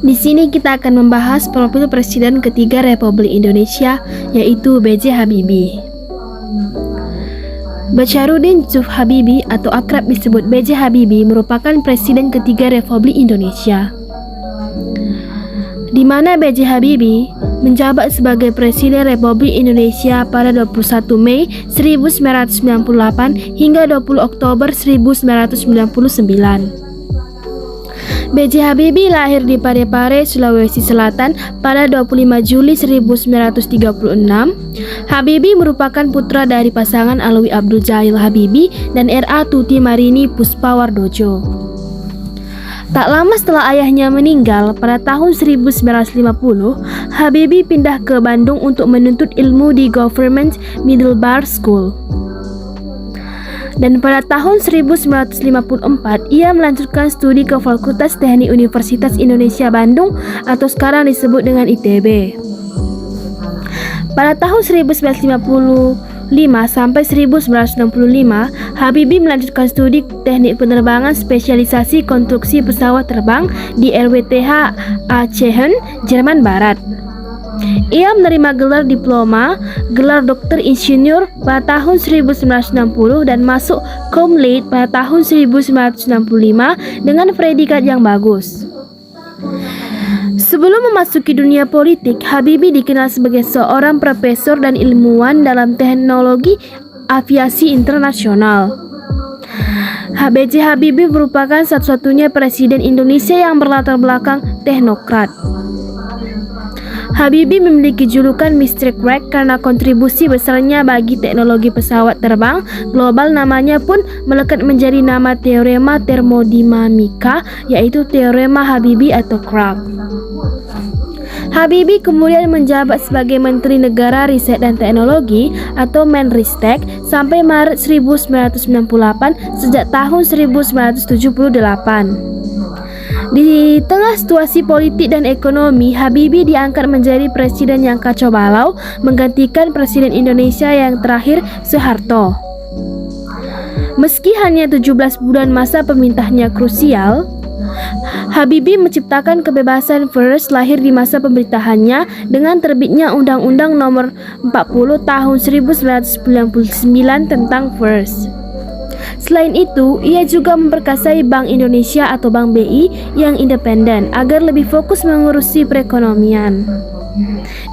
Di sini kita akan membahas profil Presiden ketiga Republik Indonesia, yaitu B.J. Habibie. Bacharuddin Yusuf Habibie atau akrab disebut B.J. Habibie merupakan Presiden ketiga Republik Indonesia, di mana B.J. Habibie menjabat sebagai Presiden Republik Indonesia pada 21 Mei 1998 hingga 20 Oktober 1999. B.J. Habibie lahir di Parepare, Sulawesi Selatan pada 25 Juli 1936. Habibie merupakan putra dari pasangan Alwi Abdul Jalil Habibie dan R.A. Tuti Marini Puspawardojo. Tak lama setelah ayahnya meninggal pada tahun 1950, Habibie pindah ke Bandung untuk menuntut ilmu di Government Middle Bar School. Dan pada tahun 1954, ia melanjutkan studi ke Fakultas Teknik Universitas Indonesia Bandung atau sekarang disebut dengan ITB. Pada tahun 1955 sampai 1965, Habibie melanjutkan studi teknik penerbangan spesialisasi konstruksi pesawat terbang di RWTH Aachen, Jerman Barat. Ia menerima gelar diploma, gelar dokter insinyur pada tahun 1960 dan masuk cum laude pada tahun 1965 dengan predikat yang bagus. Sebelum memasuki dunia politik, Habibie dikenal sebagai seorang profesor dan ilmuwan dalam teknologi aviasi internasional. B.J. Habibie merupakan satu-satunya presiden Indonesia yang berlatar belakang teknokrat. Habibie memiliki julukan Mr. Crack karena kontribusi besarnya bagi teknologi pesawat terbang global. Namanya pun melekat menjadi nama teorema termodinamika, yaitu teorema Habibie atau Crack. Habibie kemudian menjabat sebagai Menteri Negara Riset dan Teknologi atau Menristek sampai Maret 1998 sejak tahun 1978. Di tengah situasi politik dan ekonomi, Habibie diangkat menjadi presiden yang kacau balau, menggantikan Presiden Indonesia yang terakhir, Soeharto. Meski hanya 17 bulan masa pemerintahnya krusial, Habibie menciptakan kebebasan pers lahir di masa pemerintahannya dengan terbitnya Undang-Undang Nomor 40 Tahun 1999 tentang pers. Selain itu, ia juga memperkasai Bank Indonesia atau Bank BI yang independen agar lebih fokus mengurusi perekonomian.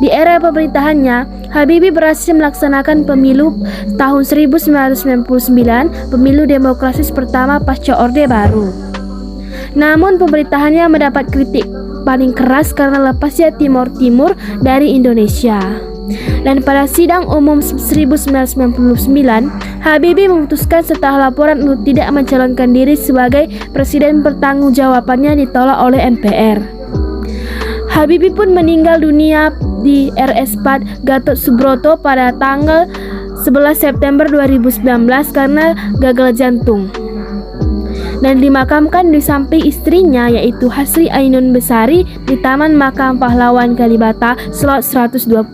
Di era pemerintahannya, Habibie berhasil melaksanakan pemilu tahun 1999, pemilu demokratis pertama pasca Orde Baru. Namun pemerintahannya mendapat kritik paling keras karena lepasnya Timor Timur dari Indonesia. Dan pada sidang umum 1999, Habibie memutuskan setelah laporan untuk tidak mencalonkan diri sebagai presiden, pertanggungjawabannya ditolak oleh MPR. Habibie pun meninggal dunia di RSPAD Gatot Subroto pada tanggal 11 September 2019 karena gagal jantung, dan dimakamkan di samping istrinya yaitu Hasri Ainun Besari di Taman Makam Pahlawan Kalibata, Slot 120.